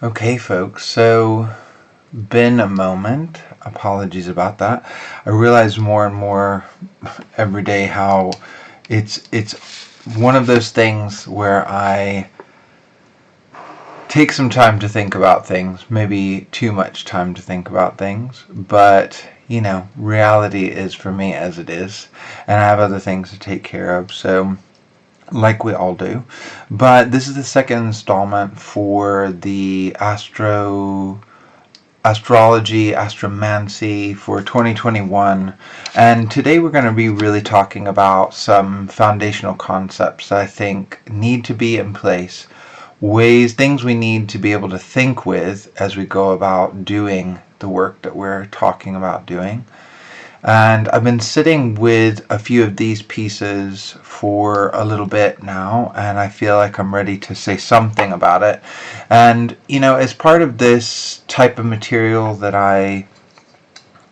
Okay, folks, so been a moment. Apologies about that. I realize more and more every day how it's one of those things where I take some time to think about things, maybe too much time to think about things, but reality is for me as it is, and I have other things to take care of, so like we all do. But this is the second installment for the astrology, astromancy for 2021. And today we're going to be really talking about some foundational concepts that I think need to be in place, things we need to be able to think with as we go about doing the work that we're talking about doing. And I've been sitting with a few of these pieces for a little bit now, and I feel like I'm ready to say something about it. And, as part of this type of material that I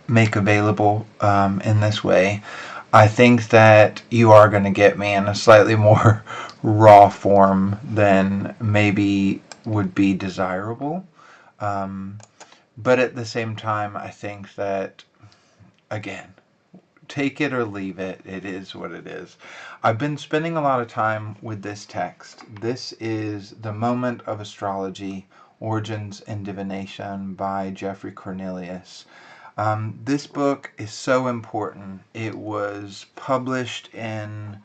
make available in this way, I think that you are going to get me in a slightly more raw form than maybe would be desirable. But at the same time, I think that, again, take it or leave it. It is what it is. I've been spending a lot of time with this text. This is The Moment of Astrology, Origins and Divination by Geoffrey Cornelius. This book is so important. It was published in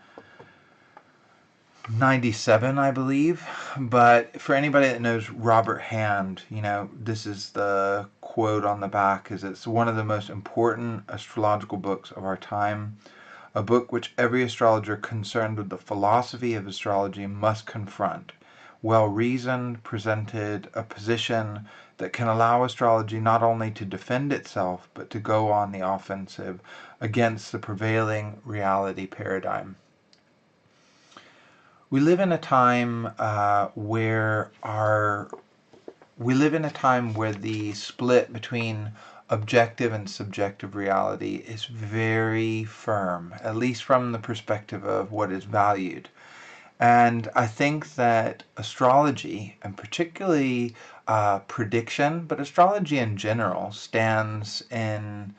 97, I believe. But for anybody that knows Robert Hand, this is the quote on the back, is it's one of the most important astrological books of our time, a book which every astrologer concerned with the philosophy of astrology must confront. Well-reasoned, presented a position that can allow astrology not only to defend itself, but to go on the offensive against the prevailing reality paradigm. We live in a time where the split between objective and subjective reality is very firm, at least from the perspective of what is valued. And I think that astrology, and particularly prediction, but astrology in general, stands in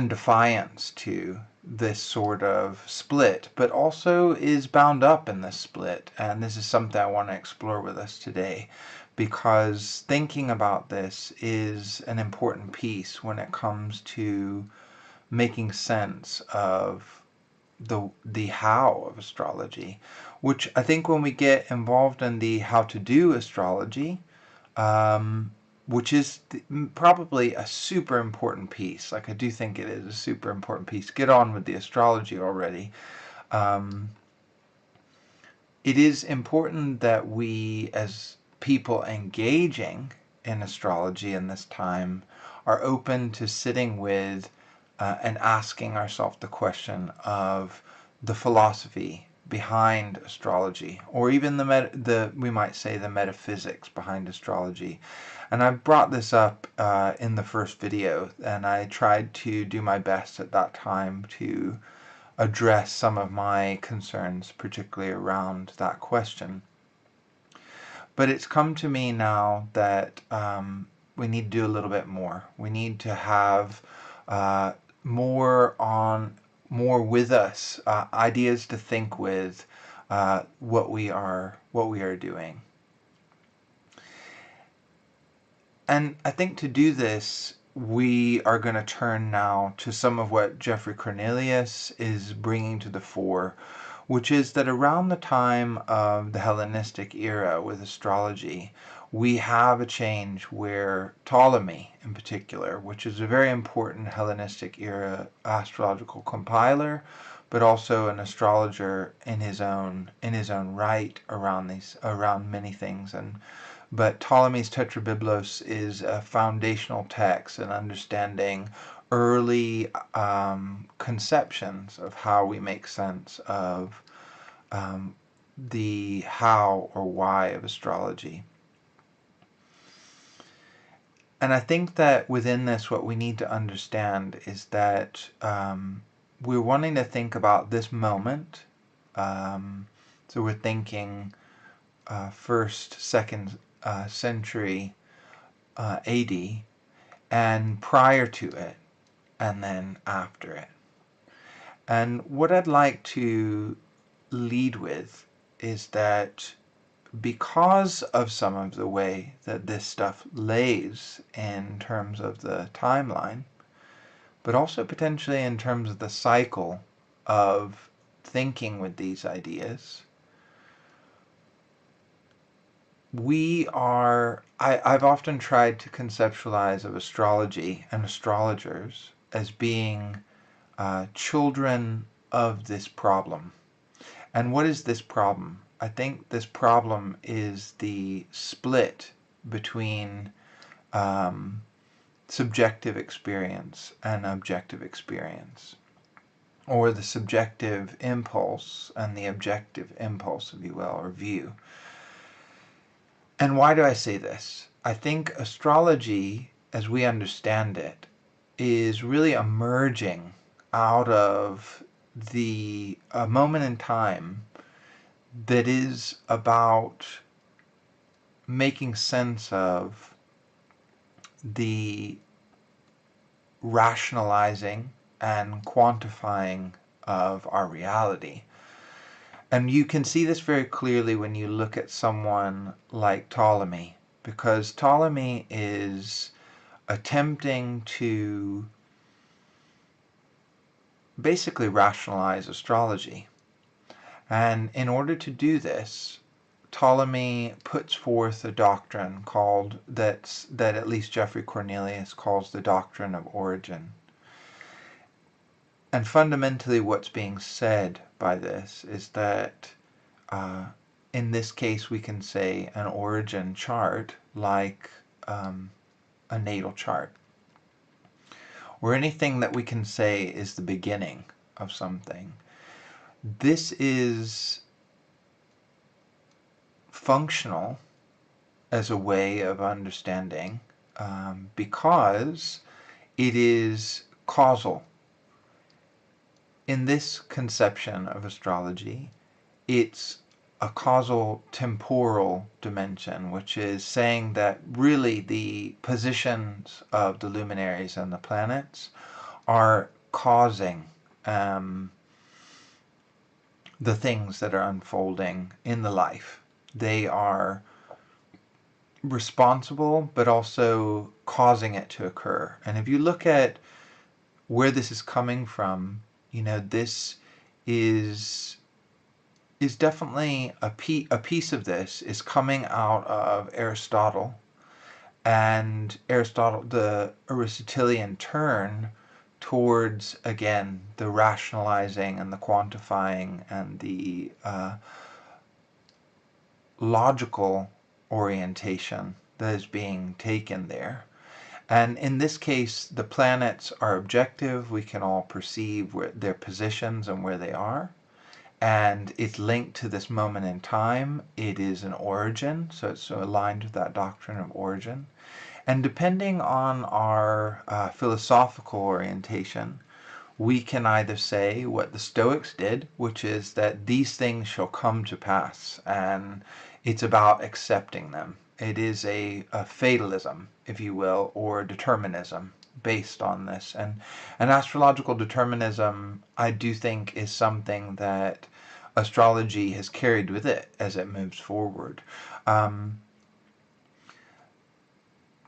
defiance to this sort of split, but also is bound up in this split. And this is something I want to explore with us today, because thinking about this is an important piece when it comes to making sense of the how of astrology, which I think when we get involved in the how to do astrology, which is probably a super important piece. Like, I do think it is a super important piece. Get on with the astrology already. It is important that we, as people engaging in astrology in this time, are open to sitting with and asking ourselves the question of the philosophy behind astrology, or even we might say the metaphysics behind astrology. And I brought this up in the first video, and I tried to do my best at that time to address some of my concerns, particularly around that question. But it's come to me now that we need to do a little bit more. We need to have more with us, ideas to think with, what we are doing. And I think to do this, we are going to turn now to some of what Geoffrey Cornelius is bringing to the fore, which is that around the time of the Hellenistic era with astrology, we have a change where Ptolemy, in particular, which is a very important Hellenistic era astrological compiler, but also an astrologer in his own right around many things. But Ptolemy's Tetrabiblos is a foundational text in understanding early conceptions of how we make sense of the how or why of astrology. And I think that within this, what we need to understand is that we're wanting to think about this moment. So we're thinking first, second century AD, and prior to it, and then after it. And what I'd like to lead with is that because of some of the way that this stuff lays in terms of the timeline, but also potentially in terms of the cycle of thinking with these ideas, I've often tried to conceptualize of astrology and astrologers as being children of this problem. And what is this problem? I think this problem is the split between subjective experience and objective experience, or the subjective impulse and the objective impulse, if you will, or view. And why do I say this? I think astrology, as we understand it, is really emerging out of a moment in time that is about making sense of the rationalizing and quantifying of our reality. And you can see this very clearly when you look at someone like Ptolemy, because Ptolemy is attempting to basically rationalize astrology. And in order to do this, Ptolemy puts forth a doctrine called that at least Geoffrey Cornelius calls the doctrine of origin. And fundamentally what's being said by this is that in this case we can say an origin chart, like a natal chart, or anything that we can say is the beginning of something. This is functional as a way of understanding because it is causal. In this conception of astrology, it's a causal temporal dimension, which is saying that really the positions of the luminaries and the planets are causing the things that are unfolding in the life. They are responsible, but also causing it to occur. And if you look at where this is coming from, this is definitely a piece of this is coming out of Aristotle, and Aristotle, the Aristotelian turn towards, again, the rationalizing and the quantifying and the logical orientation that is being taken there. And in this case, the planets are objective. We can all perceive their positions and where they are. And it's linked to this moment in time. It is an origin, so it's aligned with that doctrine of origin. And depending on our philosophical orientation, we can either say what the Stoics did, which is that these things shall come to pass, and it's about accepting them. It is a fatalism, if you will, or determinism based on this. And astrological determinism, I do think, is something that astrology has carried with it as it moves forward.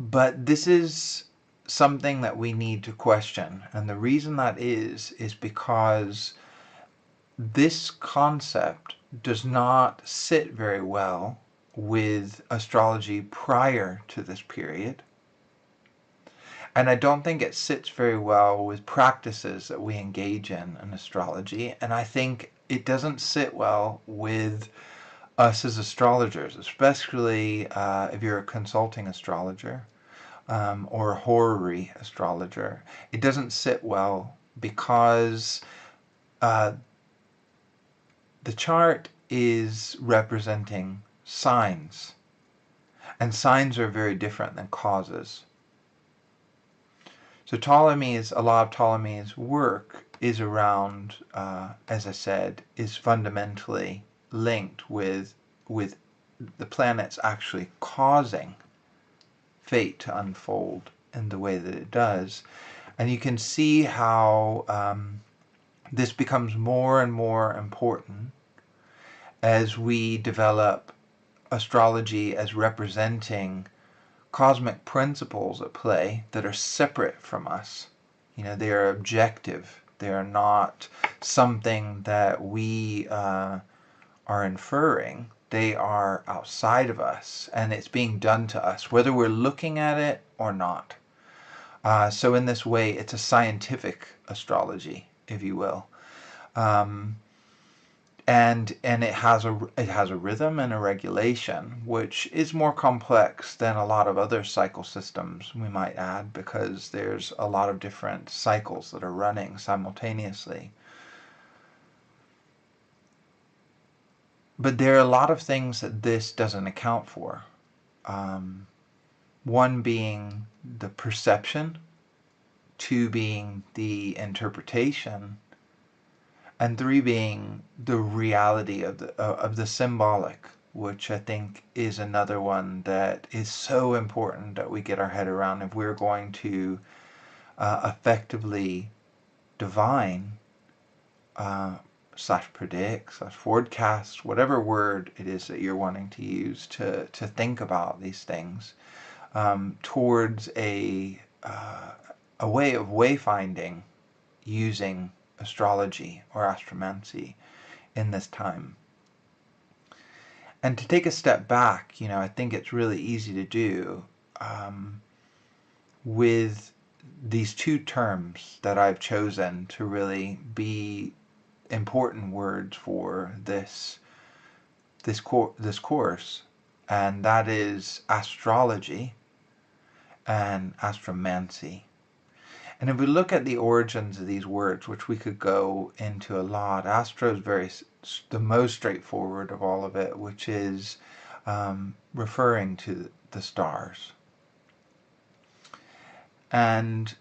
But this is something that we need to question. And the reason that is because this concept does not sit very well with astrology prior to this period. And I don't think it sits very well with practices that we engage in astrology. And I think it doesn't sit well with us as astrologers, especially if you're a consulting astrologer or a horary astrologer. It doesn't sit well because the chart is representing signs, and signs are very different than causes. So a lot of Ptolemy's work is around, as I said, is fundamentally linked with the planet's actually causing fate to unfold in the way that it does. And you can see how this becomes more and more important as we develop astrology as representing cosmic principles at play that are separate from us. They are objective. They are not something that we are inferring. They are outside of us, and it's being done to us, whether we're looking at it or not. So in this way, it's a scientific astrology, if you will. And it has a rhythm and a regulation, which is more complex than a lot of other cycle systems, we might add, because there's a lot of different cycles that are running simultaneously. But there are a lot of things that this doesn't account for. One being the perception, two being the interpretation, and three being the reality of the symbolic, which I think is another one that is so important that we get our head around if we're going to effectively divine slash predict slash forecast, whatever word it is that you're wanting to use to think about these things, towards a way of wayfinding using astrology or astromancy in this time. And to take a step back, I think it's really easy to do with these two terms that I've chosen to really be important words for this course, and that is astrology and astromancy. And if we look at the origins of these words, which we could go into a lot, Astro is the most straightforward of all of it, which is referring to the stars. And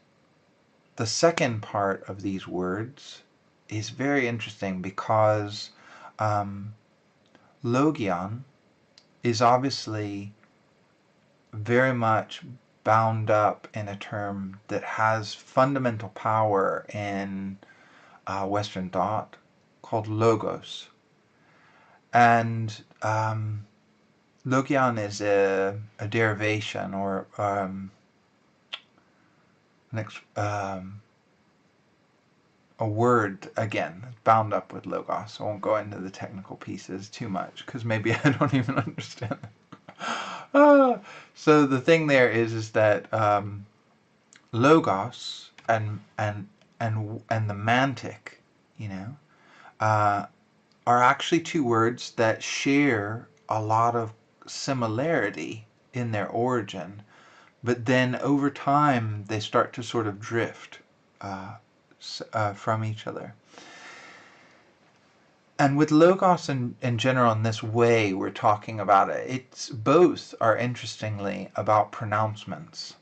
the second part of these words is very interesting because Logion is obviously very much bound up in a term that has fundamental power in Western thought called logos. And Logion is a derivation or a word, again, bound up with logos. I won't go into the technical pieces too much because maybe I don't even understand it. So the thing there is that logos and the mantic, are actually two words that share a lot of similarity in their origin, but then over time they start to sort of drift from each other. And with logos in general, in this way we're talking about it, both are interestingly about pronouncements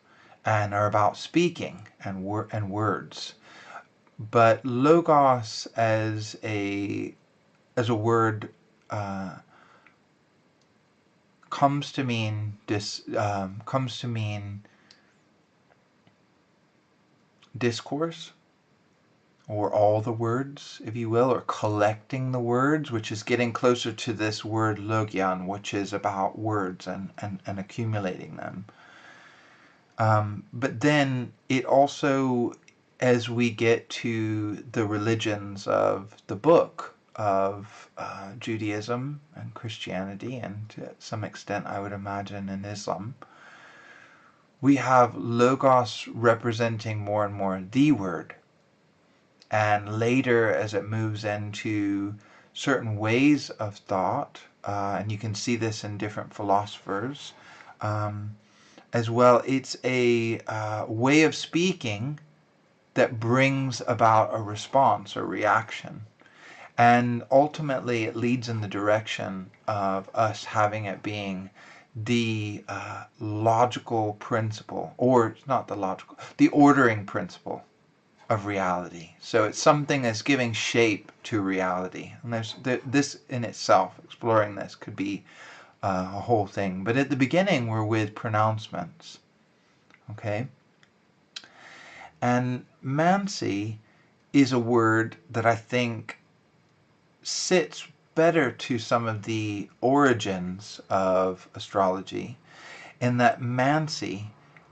and are about speaking and words. But logos as a word comes to mean discourse, or all the words, if you will, or collecting the words, which is getting closer to this word logion, which is about words and accumulating them. But then it also, as we get to the religions of the book of Judaism and Christianity, and to some extent I would imagine in Islam, we have logos representing more and more the word. And later, as it moves into certain ways of thought, and you can see this in different philosophers as well, it's a way of speaking that brings about a response or reaction. And ultimately, it leads in the direction of us having it being the logical principle, or not the logical, the ordering principle of reality. So it's something that's giving shape to reality. And there's this in itself, exploring this, could be a whole thing. But at the beginning, we're with pronouncements. Okay? And Mancy is a word that I think sits better to some of the origins of astrology, in that Mancy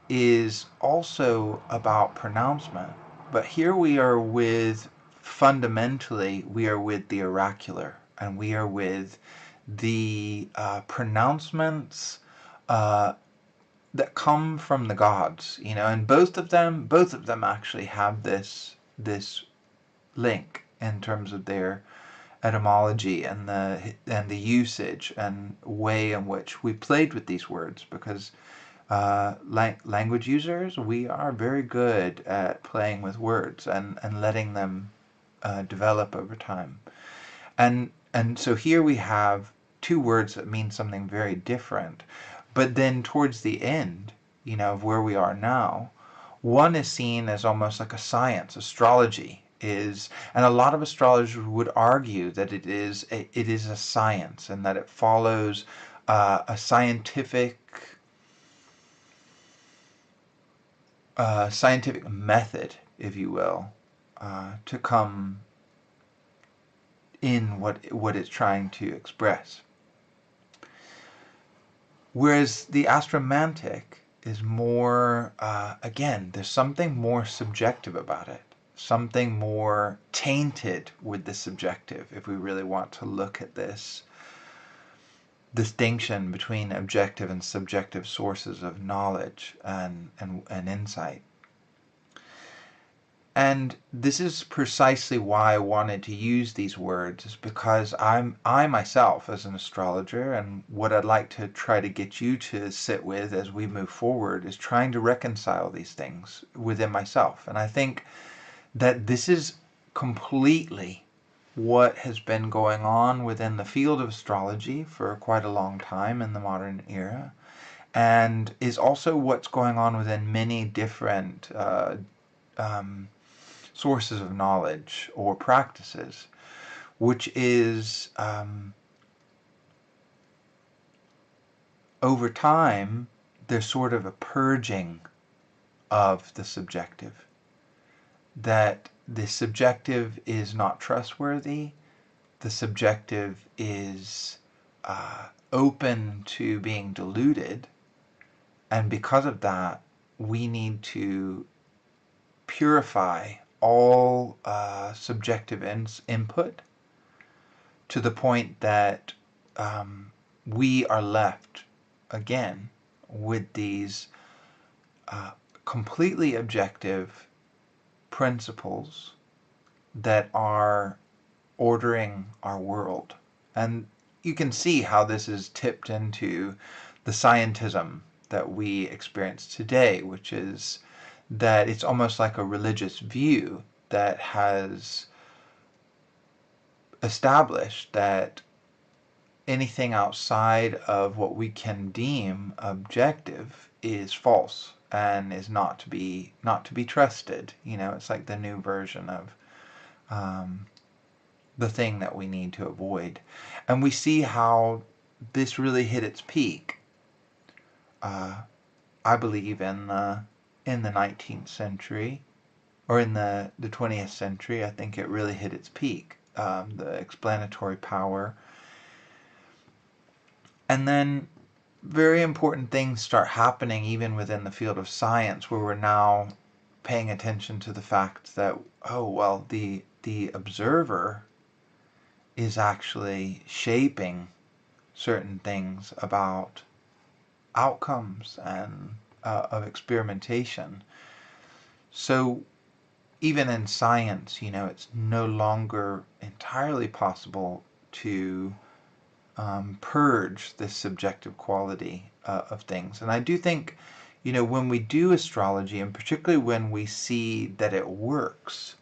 is also about pronouncement. But here we are with, fundamentally, we are with the oracular, and we are with the pronouncements that come from the gods, and both of them actually have this link in terms of their etymology and the usage and way in which we played with these words, because language users, we are very good at playing with words and letting them develop over time. And so here we have two words that mean something very different. But then towards the end, of where we are now, one is seen as almost like a science. Astrology is, and a lot of astrologers would argue that it is a science, and that it follows a scientific method, if you will, to come in what it's trying to express. Whereas the astromantic is more, again, there's something more subjective about it, something more tainted with the subjective, if we really want to look at this distinction between objective and subjective sources of knowledge and insight. And this is precisely why I wanted to use these words, is because I myself, as an astrologer, and what I'd like to try to get you to sit with as we move forward, is trying to reconcile these things within myself. And I think that this is completely what has been going on within the field of astrology for quite a long time in the modern era, and is also what's going on within many different sources of knowledge or practices, which is over time there's sort of a purging of the subjective, that the subjective is not trustworthy, the subjective is open to being diluted, and because of that we need to purify all subjective input to the point that we are left again with these completely objective principles that are ordering our world. And you can see how this is tipped into the scientism that we experience today, which is that it's almost like a religious view that has established that anything outside of what we can deem objective is false and is not to be trusted. It's like the new version of the thing that we need to avoid. And we see how this really hit its peak, I believe, in the 19th century, or in the 20th century. I think it really hit its peak, the explanatory power. And then very important things start happening even within the field of science, where we're now paying attention to the fact that, oh, well, the observer is actually shaping certain things about outcomes and of experimentation. So even in science, it's no longer entirely possible to purge this subjective quality of things. And I do think, when we do astrology, and particularly when we see that it works,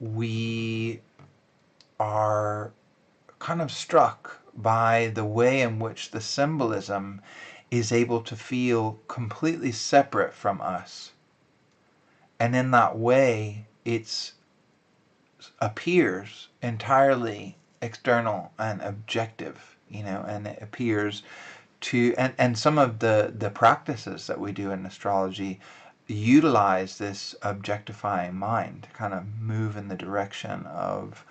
we are kind of struck by the way in which the symbolism is able to feel completely separate from us. And in that way, it's appears entirely external and objective, and it appears to, and some of the practices that we do in astrology utilize this objectifying mind to kind of move in the direction of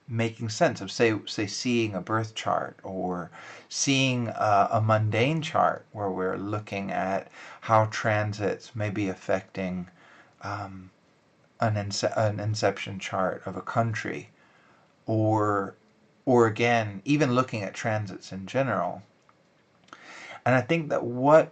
making sense of, say seeing a birth chart, or seeing a mundane chart where we're looking at how transits may be affecting an inception chart of a country, or again, even looking at transits in general. And I think that what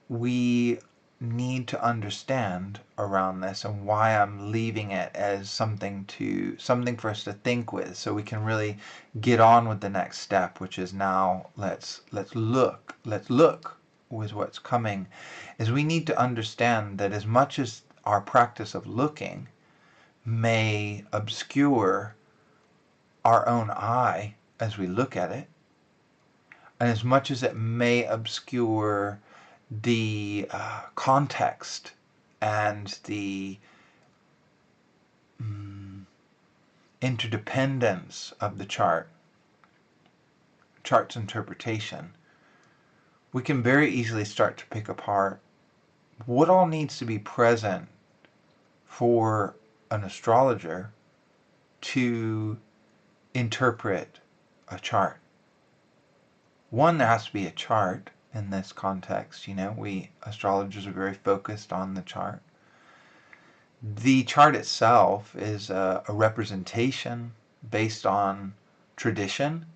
we need to understand around this, and why I'm leaving it as something for us to think with, so we can really get on with the next step, which is now let's look with what's coming, is we need to understand that as much as our practice of looking may obscure our own eye as we look at it, and as much as it may obscure the context and the interdependence of the chart's interpretation, we can very easily start to pick apart what all needs to be present for an astrologer to interpret a chart. One, there has to be a chart in this context. We astrologers are very focused on the chart. The chart itself is a representation based on tradition,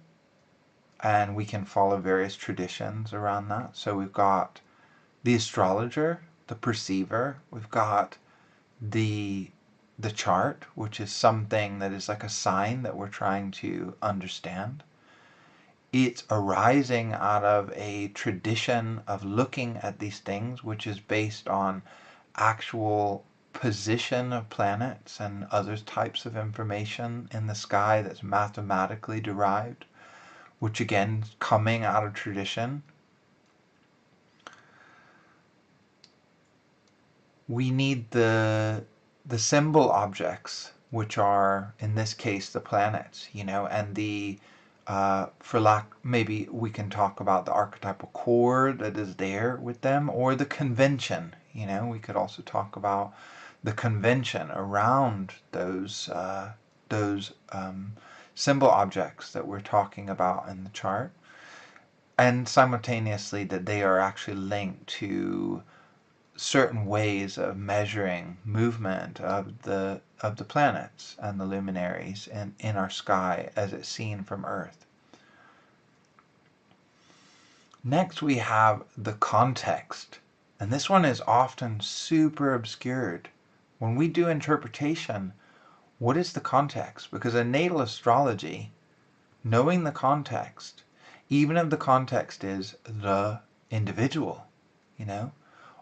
and we can follow various traditions around that. So we've got the astrologer, the perceiver, we've got the chart, which is something that is like a sign that we're trying to understand. It's arising out of a tradition of looking at these things, which is based on actual position of planets and other types of information in the sky that's mathematically derived, which again is coming out of tradition. We need the symbol objects, which are in this case the planets, and the for lack, maybe we can talk about the archetypal core that is there with them, or the convention. We could also talk about the convention around those symbol objects that we're talking about in the chart, and simultaneously that they are actually linked to certain ways of measuring movement of the planets and the luminaries in our sky as it's seen from Earth. Next we have the context, and this one is often super obscured. When we do interpretation, what is the context? Because in natal astrology, knowing the context, even if the context is the individual,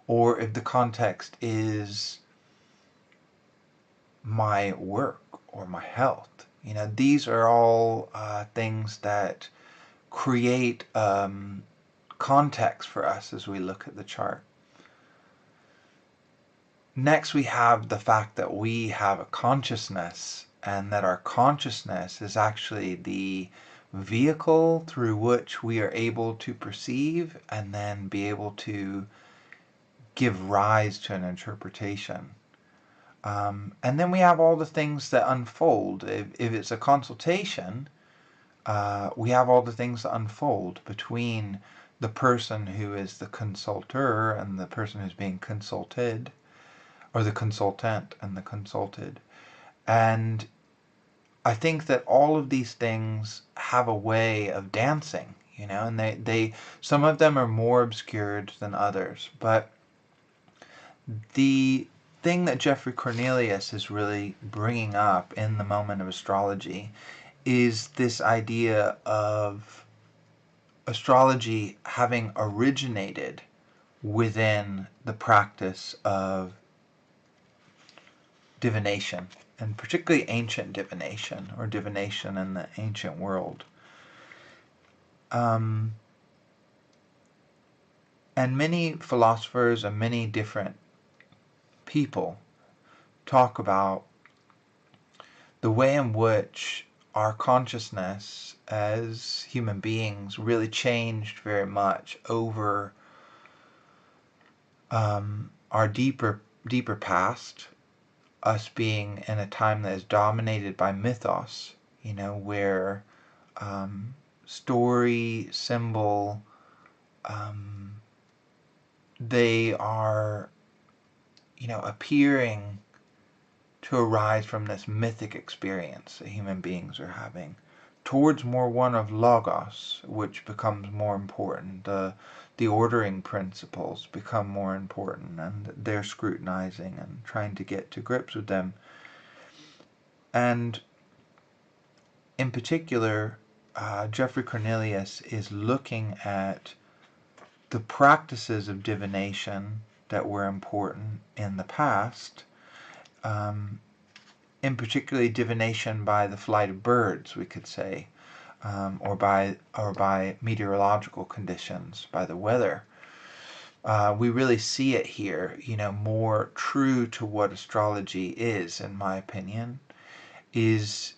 or if the context is my work or my health, these are all things that create context for us as we look at the chart. Next, we have the fact that we have a consciousness, and that our consciousness is actually the vehicle through which we are able to perceive and then be able to give rise to an interpretation. And then we have all the things that unfold. If it's a consultation, we have all the things that unfold between the person who is the consulter and the person who's being consulted, or the consultant and the consulted. And I think that all of these things have a way of dancing, and they some of them are more obscured than others. But the thing that Jeffrey Cornelius is really bringing up in the moment of astrology is this idea of astrology having originated within the practice of divination, and particularly ancient divination, or divination in the ancient world. And many philosophers and many different people talk about the way in which our consciousness as human beings really changed very much over our deeper past, us being in a time that is dominated by mythos, where story, symbol, they are, appearing to arise from this mythic experience that human beings are having, towards more one of logos, which becomes more important. The ordering principles become more important, and they're scrutinizing and trying to get to grips with them. And in particular, Geoffrey Cornelius is looking at the practices of divination that were important in the past, in particularly divination by the flight of birds, we could say, or by meteorological conditions, by the weather. We really see it here, more true to what astrology is, in my opinion, is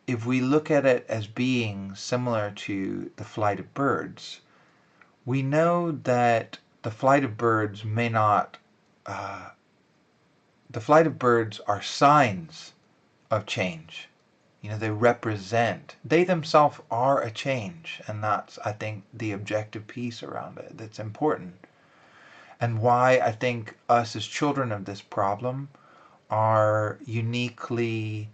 if we look at it as being similar to the flight of birds, we know that the flight of birds may not, the flight of birds are signs of change. They represent, they themselves are a change, and that's, I think, the objective piece around it that's important. And why I think us as children of this problem are uniquely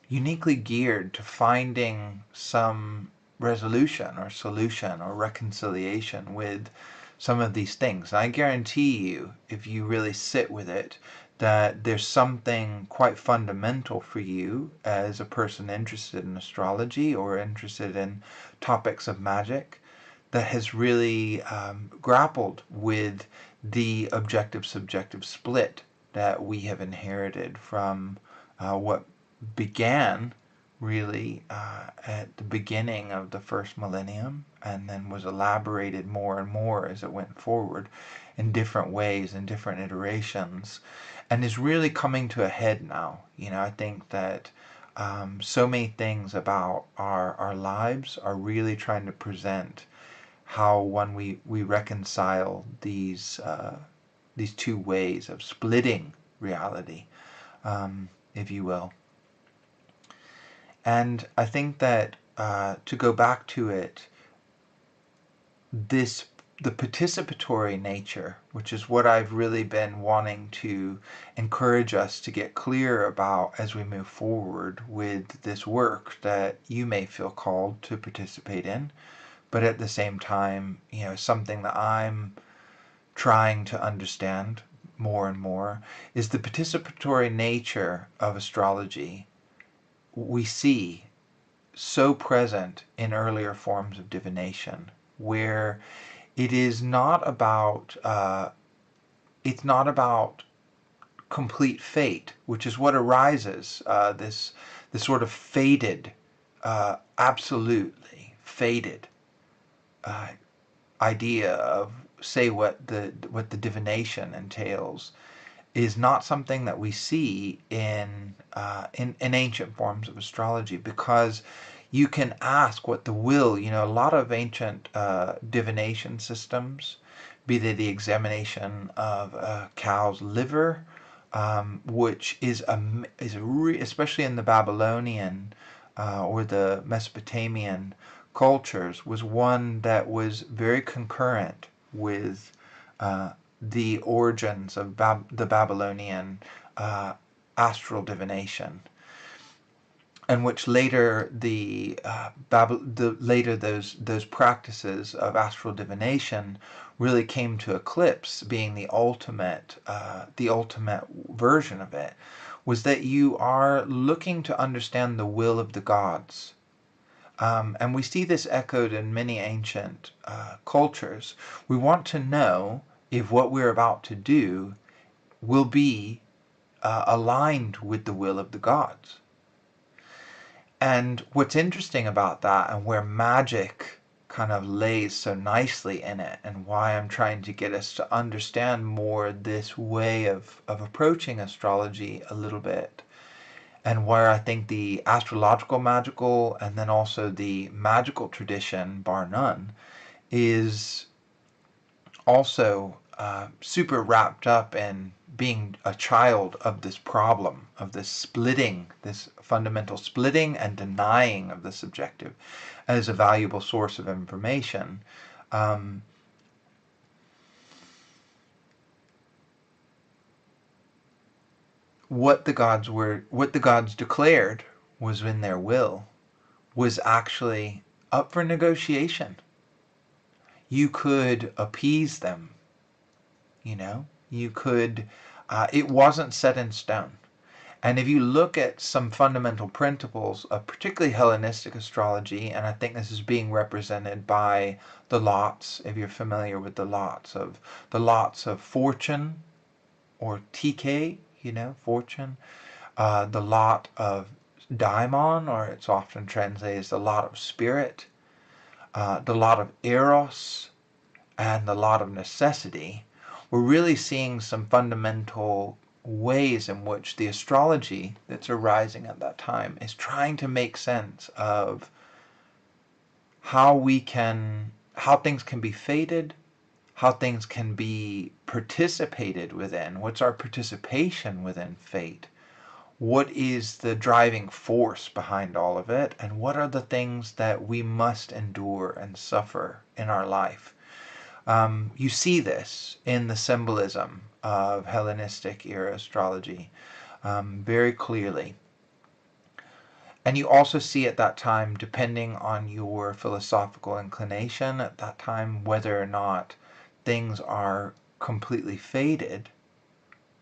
geared to finding some resolution or solution or reconciliation with some of these things. And I guarantee you, if you really sit with it, that there's something quite fundamental for you as a person interested in astrology or interested in topics of magic that has really grappled with the objective-subjective split that we have inherited from what began really at the beginning of the first millennium, and then was elaborated more and more as it went forward in different ways and different iterations, and is really coming to a head now. I think that so many things about our lives are really trying to present how when we reconcile these two ways of splitting reality, if you will. And I think that to go back to it, the participatory nature, which is what I've really been wanting to encourage us to get clear about as we move forward with this work that you may feel called to participate in, but at the same time, something that I'm trying to understand more and more, is the participatory nature of astrology we see so present in earlier forms of divination, where it is not about complete fate, which is what arises, this sort of fated, absolutely fated idea of, say, what the divination entails, is not something that we see in ancient forms of astrology, because you can ask what the will, a lot of ancient divination systems, be they the examination of a cow's liver, which is especially in the Babylonian or the Mesopotamian cultures, was one that was very concurrent with the origins of the Babylonian astral divination, and which later those practices of astral divination really came to eclipse, being the ultimate version of it, was that you are looking to understand the will of the gods. And we see this echoed in many ancient cultures. We want to know if what we're about to do will be aligned with the will of the gods. And what's interesting about that, and where magic kind of lays so nicely in it, and why I'm trying to get us to understand more this way of approaching astrology a little bit, and where I think the astrological magical and then also the magical tradition, bar none, is also super wrapped up in being a child of this problem, of this splitting, this fundamental splitting and denying of the subjective as a valuable source of information. What the gods declared was in their will, was actually up for negotiation. You could appease them, you could, it wasn't set in stone. And if you look at some fundamental principles of particularly Hellenistic astrology, and I think this is being represented by the lots, if you're familiar with the lots of fortune, or TK, fortune, the lot of daimon, or it's often translated as the lot of spirit, the lot of eros, and the lot of necessity, we're really seeing some fundamental ways in which the astrology that's arising at that time is trying to make sense of how things can be fated, how things can be participated within, what's our participation within fate, what is the driving force behind all of it, and what are the things that we must endure and suffer in our life. You see this in the symbolism of Hellenistic era astrology very clearly. And you also see at that time, depending on your philosophical inclination at that time, whether or not things are completely fated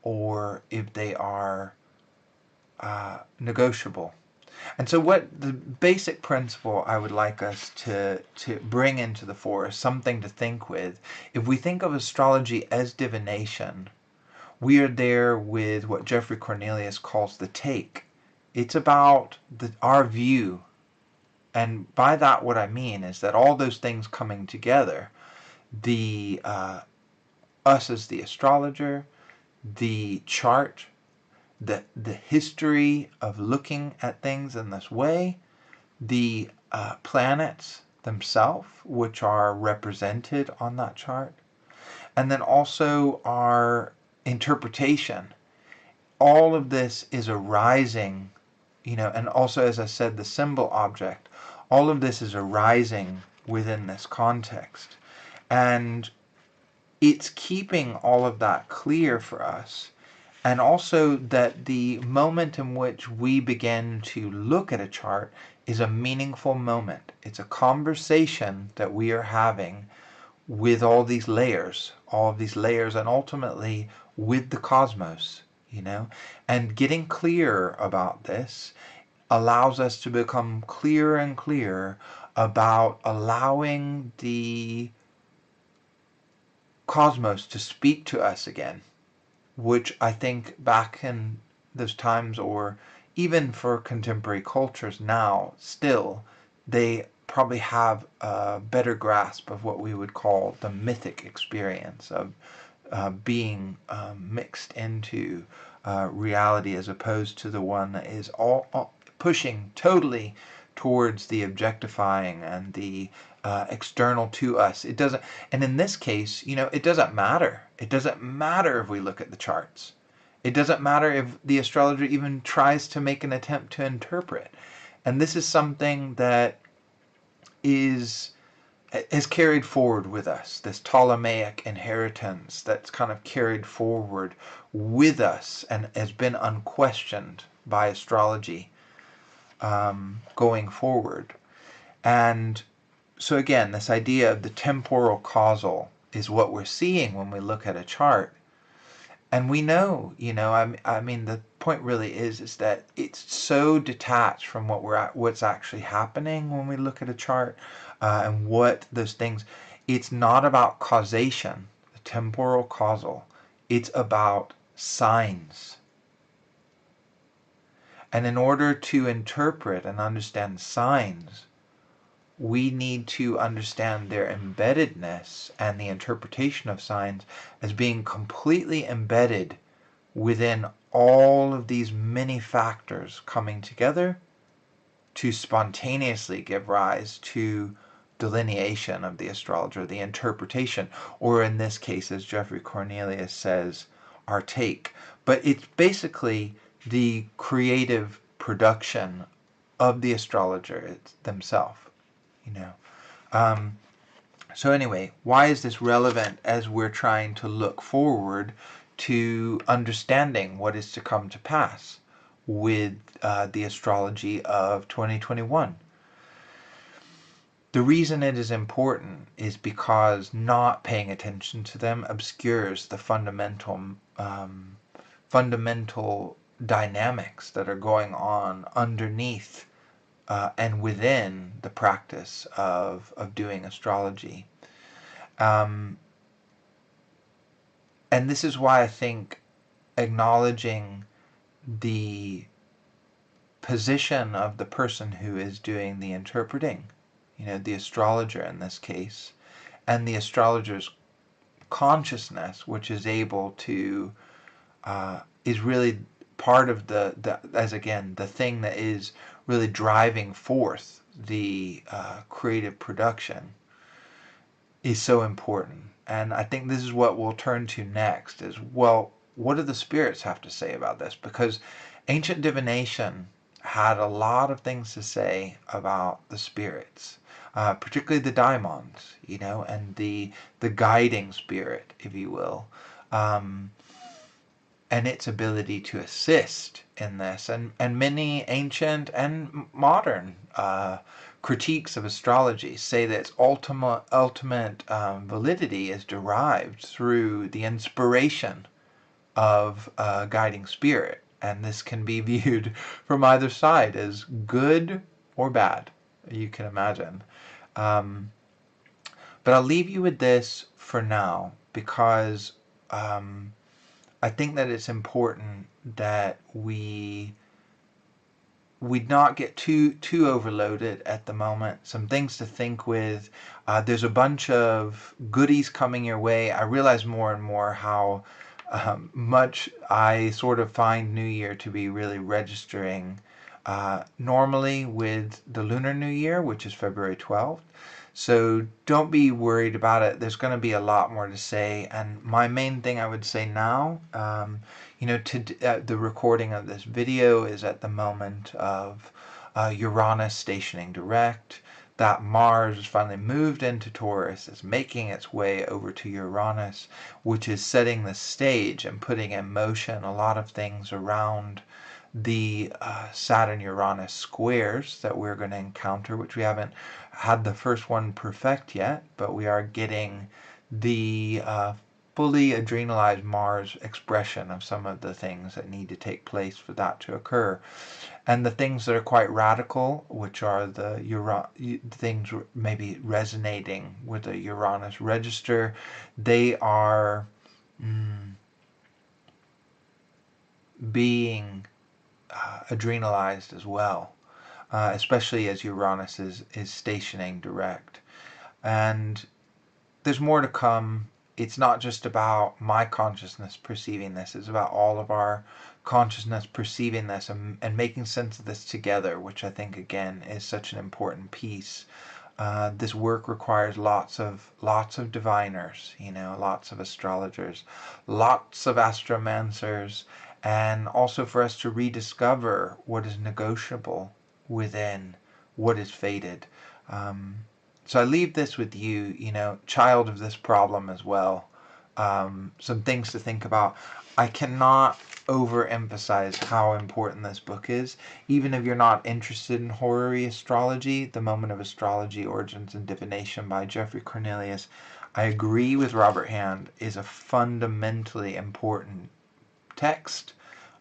or if they are negotiable. And so what the basic principle I would like us to bring into the fore is something to think with. If we think of astrology as divination, we are there with what Geoffrey Cornelius calls the take. It's about our view. And by that what I mean is that all those things coming together, the us as the astrologer, the chart, the history of looking at things in this way, the planets themselves, which are represented on that chart, and then also our interpretation. All of this is arising, and also, as I said, the symbol object, all of this is arising within this context. And it's keeping all of that clear for us. And also that the moment in which we begin to look at a chart is a meaningful moment. It's a conversation that we are having with all of these layers, and ultimately with the cosmos, And getting clear about this allows us to become clearer and clearer about allowing the cosmos to speak to us again, which I think back in those times, or even for contemporary cultures now, still, they probably have a better grasp of what we would call the mythic experience of being mixed into reality, as opposed to the one that is all pushing totally towards the objectifying and the external to us. It doesn't, and in this case, it doesn't matter. It doesn't matter if we look at the charts. It doesn't matter if the astrologer even tries to make an attempt to interpret. And this is something that is carried forward with us, this Ptolemaic inheritance that's kind of carried forward with us and has been unquestioned by astrology going forward. And so again, this idea of the temporal causal is what we're seeing when we look at a chart. And we know, I mean, the point really is that it's so detached from what's actually happening when we look at a chart, and what those things. It's not about causation, the temporal causal. It's about signs. And in order to interpret and understand signs, we need to understand their embeddedness and the interpretation of signs as being completely embedded within all of these many factors coming together to spontaneously give rise to delineation of the astrologer, the interpretation, or in this case, as Geoffrey Cornelius says, our take. But it's basically the creative production of the astrologer themselves, you know. So anyway, why is this relevant as we're trying to look forward to understanding what is to come to pass with the astrology of 2021? The reason it is important is because not paying attention to them obscures the fundamental dynamics that are going on underneath and within the practice of doing astrology. And this is why I think acknowledging the position of the person who is doing the interpreting, the astrologer in this case, and the astrologer's consciousness, which is able to, is really part of the thing that is really driving forth the creative production, is so important. And I think this is what we'll turn to next is, well, what do the spirits have to say about this? Because ancient divination had a lot of things to say about the spirits, particularly the daimons, and the guiding spirit, if you will, and its ability to assist in this. And many ancient and modern critiques of astrology say that its ultimate validity is derived through the inspiration of a guiding spirit. And this can be viewed from either side as good or bad, you can imagine. But I'll leave you with this for now, because I think that it's important that we not get too overloaded at the moment. Some things to think with. There's a bunch of goodies coming your way. I realize more and more how much I sort of find New Year to be really registering normally with the Lunar New Year, which is February 12th. So don't be worried about it. There's going to be a lot more to say. And my main thing I would say now, the recording of this video is at the moment of Uranus stationing direct. That Mars has finally moved into Taurus, is making its way over to Uranus, which is setting the stage and putting in motion a lot of things around the Saturn-Uranus squares that we're going to encounter, which we haven't had the first one perfect yet, but we are getting the fully adrenalized Mars expression of some of the things that need to take place for that to occur. And the things that are quite radical, which are the things maybe resonating with the Uranus register, they are being adrenalized as well, especially as Uranus is stationing direct. And there's more to come. It's not just about my consciousness perceiving this, it's about all of our consciousness perceiving this and making sense of this together, which I think again is such an important piece. This work requires lots of diviners, lots of astrologers, lots of astromancers, and also for us to rediscover what is negotiable within what is fated. So I leave this with you, child of this problem as well. Some things to think about. I cannot overemphasize how important this book is. Even if you're not interested in horary astrology, The Moment of Astrology, Origins and Divination by Geoffrey Cornelius, I agree with Robert Hand, is a fundamentally important text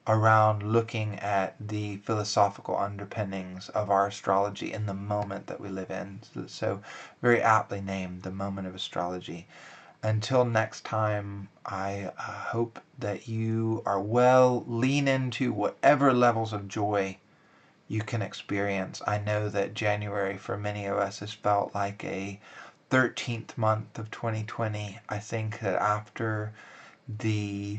around looking at the philosophical underpinnings of our astrology in the moment that we live in. So very aptly named The Moment of Astrology. Until next time, I hope that you are well. Lean into whatever levels of joy you can experience. I know that January for many of us has felt like a 13th month of 2020. I think that after the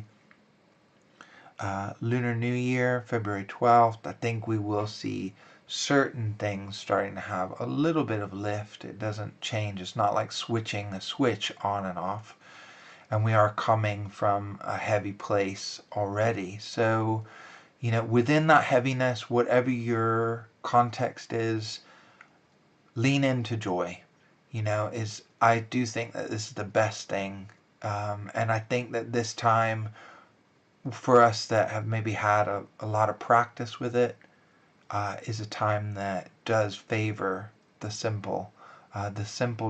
Lunar New Year, February 12th, I think we will see certain things starting to have a little bit of lift. It doesn't change. It's not like switching a switch on and off. And we are coming from a heavy place already. So, within that heaviness, whatever your context is, lean into joy. I do think that this is the best thing. And I think that this time, for us that have maybe had a lot of practice with it, is a time that does favor the simple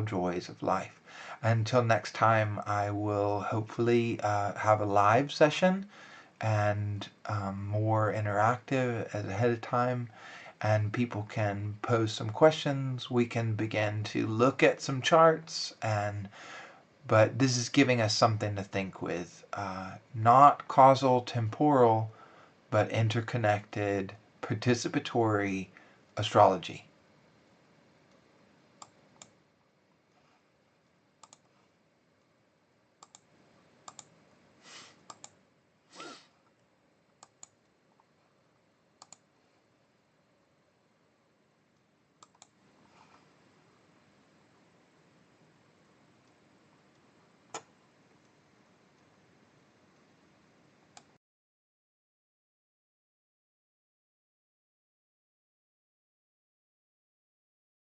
joys of life. Until next time, I will hopefully have a live session and more interactive as ahead of time, and people can pose some questions. We can begin to look at some charts, but this is giving us something to think with. Not causal, temporal, but interconnected, participatory astrology.